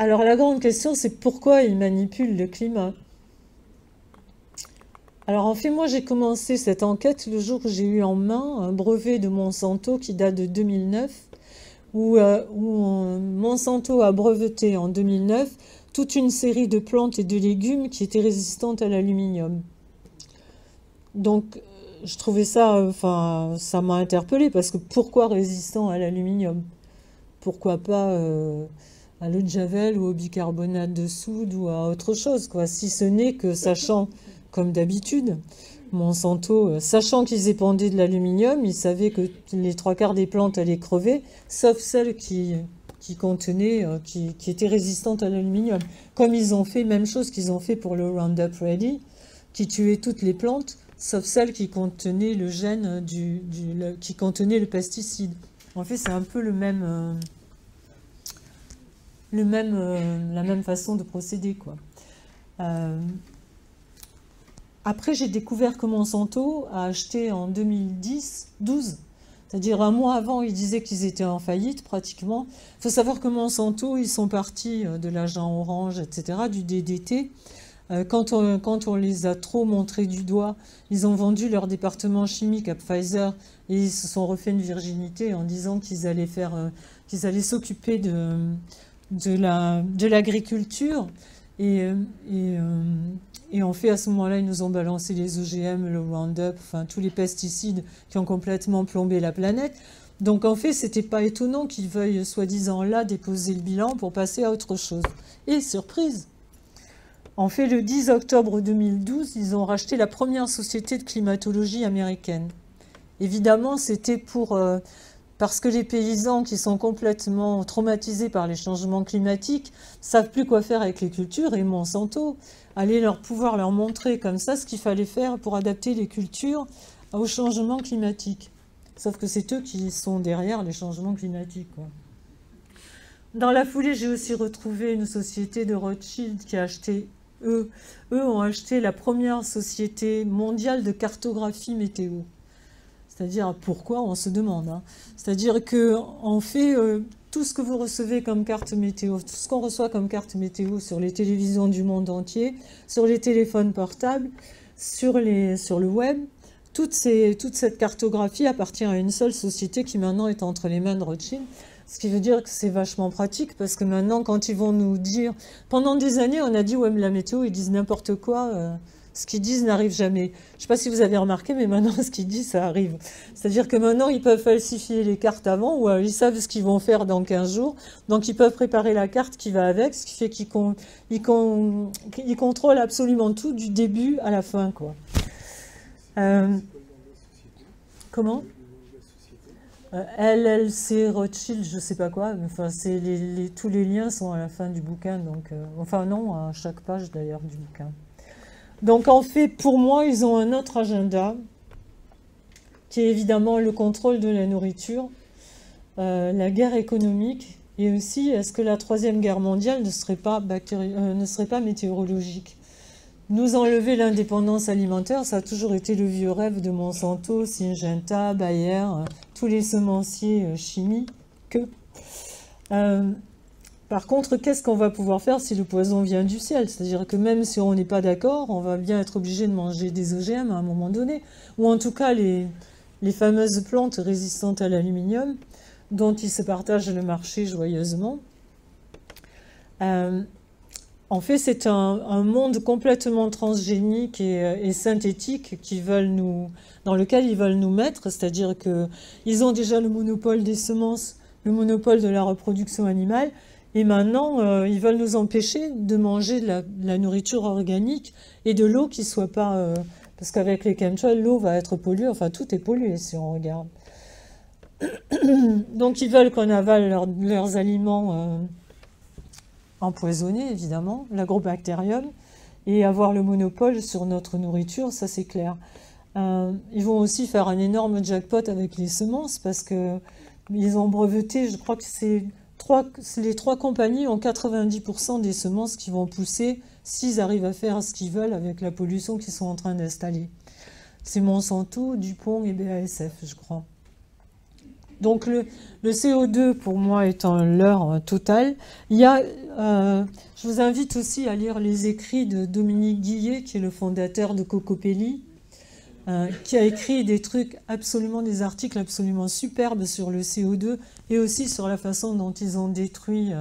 Alors la grande question, c'est pourquoi ils manipulent le climat? Alors en fait, moi j'ai commencé cette enquête le jour où j'ai eu en main un brevet de Monsanto qui date de 2009, où Monsanto a breveté en 2009 toute une série de plantes et de légumes qui étaient résistantes à l'aluminium. Donc je trouvais ça, enfin ça m'a interpellée parce que pourquoi résistant à l'aluminium? Pourquoi pas à l'eau de Javel ou au bicarbonate de soude ou à autre chose, quoi. Si ce n'est que sachant, comme d'habitude, Monsanto, sachant qu'ils épandaient de l'aluminium, ils savaient que les trois quarts des plantes allaient crever, sauf celles qui contenaient, qui étaient résistantes à l'aluminium. Comme ils ont fait, même chose qu'ils ont fait pour le Roundup Ready, qui tuait toutes les plantes, sauf celles qui contenaient le gène qui contenait le pesticide. En fait, c'est un peu la même façon de procéder, quoi. Euh, Après, j'ai découvert que Monsanto a acheté en 2012, c'est-à-dire un mois avant, ils disaient qu'ils étaient en faillite pratiquement. Il faut savoir que Monsanto, ils sont partis de l'agent orange, etc., du DDT. Quand on les a trop montrés du doigt, ils ont vendu leur département chimique à Pfizer et ils se sont refait une virginité en disant qu'ils allaient s'occuper de l'agriculture. Et, euh, et, euh, et en fait, à ce moment-là, ils nous ont balancé les OGM, le Roundup, enfin tous les pesticides qui ont complètement plombé la planète. Donc en fait, c'était pas étonnant qu'ils veuillent soi-disant là déposer le bilan pour passer à autre chose. Et surprise, en fait, le 10 octobre 2012, ils ont racheté la première société de climatologie américaine. Évidemment, c'était parce que les paysans qui sont complètement traumatisés par les changements climatiques savent plus quoi faire avec les cultures et Monsanto allait pouvoir leur montrer comme ça ce qu'il fallait faire pour adapter les cultures au changement climatique. Sauf que c'est eux qui sont derrière les changements climatiques, quoi. Dans la foulée, j'ai aussi retrouvé une société de Rothschild qui a acheté, eux ont acheté la première société mondiale de cartographie météo. C'est-à-dire, pourquoi, on se demande, hein. C'est-à-dire qu'on fait tout ce que vous recevez comme carte météo, tout ce qu'on reçoit comme carte météo sur les télévisions du monde entier, sur les téléphones portables, sur le web, toute cette cartographie appartient à une seule société qui maintenant est entre les mains de Rothschild. Ce qui veut dire que c'est vachement pratique parce que maintenant, quand ils vont nous dire... Pendant des années, on a dit, ouais, mais la météo, ils disent n'importe quoi. Ce qu'ils disent n'arrive jamais. Je ne sais pas si vous avez remarqué, mais maintenant, ce qu'ils disent, ça arrive. C'est-à-dire que maintenant, ils peuvent falsifier les cartes avant, ou ils savent ce qu'ils vont faire dans 15 jours. Donc, ils peuvent préparer la carte qui va avec, ce qui fait qu'ils contrôlent absolument tout du début à la fin, quoi. Euh, comment? LLC Rothschild, je sais pas quoi, mais enfin, tous les liens sont à la fin du bouquin, donc, enfin non, à chaque page d'ailleurs du bouquin. Donc en fait, pour moi, ils ont un autre agenda, qui est évidemment le contrôle de la nourriture, la guerre économique, et aussi, est-ce que la Troisième Guerre mondiale ne serait pas météorologique? Nous enlever l'indépendance alimentaire, ça a toujours été le vieux rêve de Monsanto, Syngenta, Bayer, tous les semenciers chimiques. Par contre, qu'est-ce qu'on va pouvoir faire si le poison vient du ciel? C'est-à-dire que même si on n'est pas d'accord, on va bien être obligé de manger des OGM à un moment donné, ou en tout cas les fameuses plantes résistantes à l'aluminium, dont ils se partagent le marché joyeusement. En fait, c'est un monde complètement transgénique et synthétique dans lequel ils veulent nous mettre, c'est-à-dire qu'ils ont déjà le monopole des semences, le monopole de la reproduction animale, et maintenant, ils veulent nous empêcher de manger de la nourriture organique et de l'eau qui soit pas... parce qu'avec les chemtrails, l'eau va être polluée, enfin tout est pollué si on regarde. Donc ils veulent qu'on avale leurs aliments empoisonnés, évidemment, l'agrobactérium, et avoir le monopole sur notre nourriture, ça c'est clair. Ils vont aussi faire un énorme jackpot avec les semences parce que ils ont breveté, je crois que les trois compagnies ont 90% des semences qui vont pousser s'ils arrivent à faire ce qu'ils veulent avec la pollution qu'ils sont en train d'installer. C'est Monsanto, Dupont et BASF, je crois. Donc le CO2, pour moi, est un leurre total. Je vous invite aussi à lire les écrits de Dominique Guillet, qui est le fondateur de Cocopelli, qui a écrit des articles absolument superbes sur le CO2 et aussi sur la façon dont ils ont détruit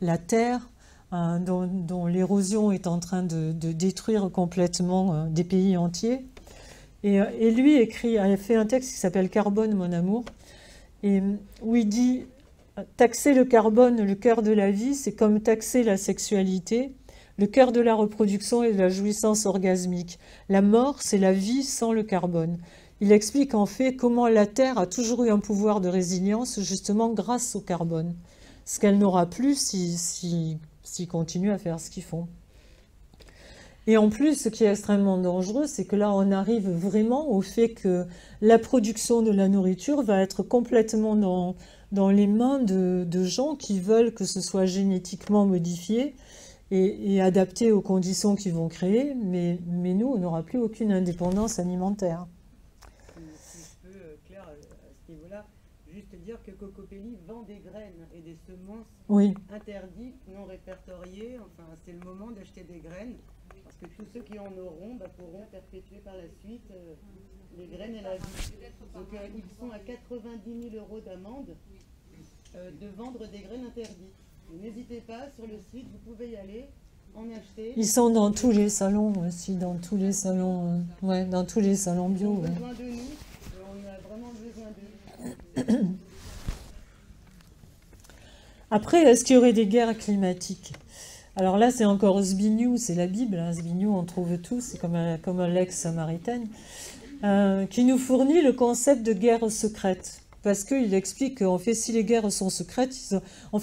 la Terre, dont l'érosion est en train de détruire complètement des pays entiers. Et lui a fait un texte qui s'appelle « Carbone, mon amour », et où il dit « Taxer le carbone, le cœur de la vie, c'est comme taxer la sexualité, le cœur de la reproduction et de la jouissance orgasmique. La mort, c'est la vie sans le carbone. » Il explique en fait comment la Terre a toujours eu un pouvoir de résilience, justement grâce au carbone, ce qu'elle n'aura plus s'ils continuent à faire ce qu'ils font. Et en plus, ce qui est extrêmement dangereux, c'est que là, on arrive vraiment au fait que la production de la nourriture va être complètement dans les mains de gens qui veulent que ce soit génétiquement modifié et adapté aux conditions qu'ils vont créer, mais nous, on n'aura plus aucune indépendance alimentaire. Si je peux, Claire, à ce niveau-là, juste dire que Cocopelli vend des graines et des semences interdites, non répertoriées. Enfin, c'est le moment d'acheter des graines. Parce que tous ceux qui en auront pourront perpétuer par la suite les graines et la vie. Donc ils sont à 90 000 € d'amende de vendre des graines interdites. N'hésitez pas, sur le site, vous pouvez y aller, en acheter. Ils sont dans tous les salons aussi, dans tous les salons, dans tous les salons bio. On a besoin de nous, on a vraiment besoin d'eux. Après, est-ce qu'il y aurait des guerres climatiques ? Alors là, c'est encore Zbigniew, c'est la Bible. Zbigniew, on trouve tout, c'est comme un l'ex-samaritaine, qui nous fournit le concept de guerre secrète. Parce qu'il explique qu'en fait, si les guerres sont secrètes,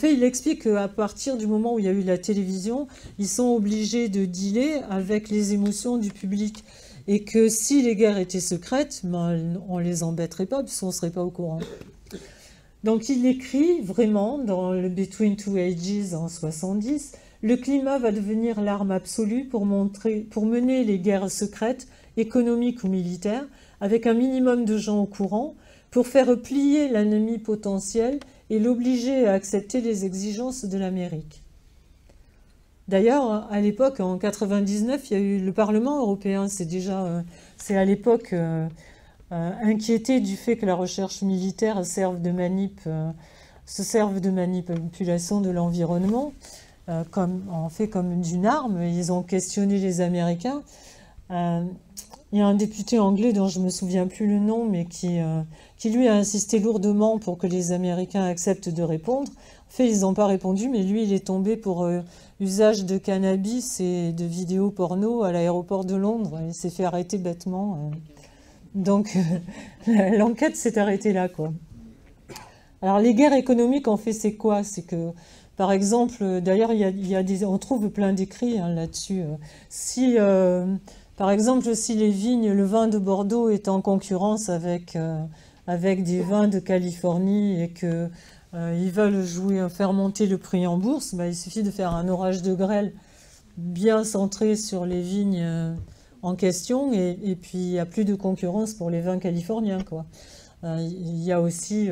il explique qu'à partir du moment où il y a eu la télévision, ils sont obligés de dealer avec les émotions du public. Et que si les guerres étaient secrètes, on ne les embêterait pas, puisqu'on ne serait pas au courant. Donc il écrit vraiment dans le Between Two Ages en 70, le climat va devenir l'arme absolue pour mener les guerres secrètes, économiques ou militaires, avec un minimum de gens au courant, pour faire plier l'ennemi potentiel et l'obliger à accepter les exigences de l'Amérique. D'ailleurs, à l'époque, en 99, il y a eu le Parlement européen, c'est à l'époque inquiété du fait que la recherche militaire se serve de manipulation de l'environnement, comme d'une arme. Ils ont questionné les Américains. Il y a un député anglais dont je ne me souviens plus le nom, mais qui lui a insisté lourdement pour que les Américains acceptent de répondre. En fait, ils n'ont pas répondu, mais lui, il est tombé pour usage de cannabis et de vidéos porno à l'aéroport de Londres. Il s'est fait arrêter bêtement. Donc, l'enquête s'est arrêtée là, quoi. Alors, les guerres économiques, en fait, c'est quoi? C'est que, par exemple, d'ailleurs, on trouve plein d'écrits là-dessus. Par exemple, si le vin de Bordeaux est en concurrence avec des vins de Californie et qu'ils veulent faire monter le prix en bourse, il suffit de faire un orage de grêle bien centré sur les vignes en question et puis il n'y a plus de concurrence pour les vins californiens, quoi. Il y a aussi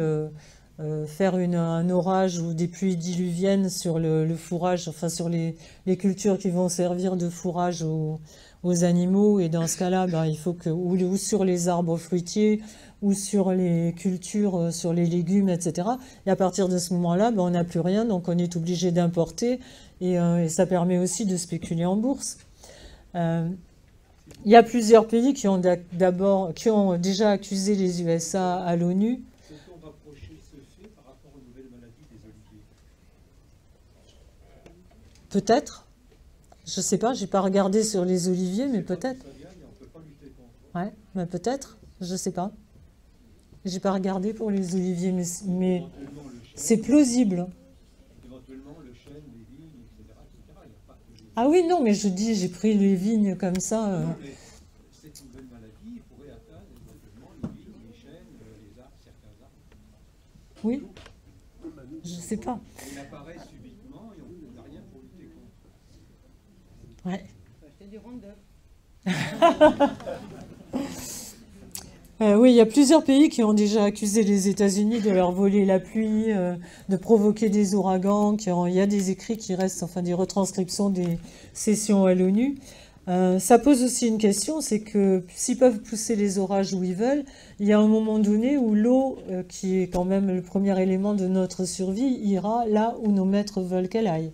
faire un orage ou des pluies diluviennes sur le fourrage, enfin sur les cultures qui vont servir de fourrage aux animaux, et dans ce cas-là, il faut ou sur les arbres fruitiers, ou sur les cultures, sur les légumes, etc. Et à partir de ce moment-là, on n'a plus rien, donc on est obligé d'importer, et ça permet aussi de spéculer en bourse. Il y a plusieurs pays qui ont déjà accusé les USA à l'ONU. Peut-on rapprocher ce fait par rapport aux nouvelles maladies des oliviers? Peut-être. Je ne sais pas, je n'ai pas regardé sur les oliviers, mais peut-être. Ouais, mais peut-être, je ne sais pas. Je n'ai pas regardé pour les oliviers, mais c'est plausible. Éventuellement le chêne, les vignes, etc. Ah oui, non, mais je dis, j'ai pris les vignes comme ça. Non, mais cette nouvelle maladie pourrait atteindre éventuellement les vignes, les chênes, les arbres, certains arbres. Oui, je ne sais pas. Il apparaît subitement et on n'a rien pour lutter contre. Ouais. Acheter du Roundup. Oui, il y a plusieurs pays qui ont déjà accusé les États-Unis de leur voler la pluie, de provoquer des ouragans. Il y a des écrits qui restent, enfin des retranscriptions des sessions à l'ONU. Ça pose aussi une question, c'est que s'ils peuvent pousser les orages où ils veulent, il y a un moment donné où l'eau, qui est quand même le premier élément de notre survie, ira là où nos maîtres veulent qu'elle aille.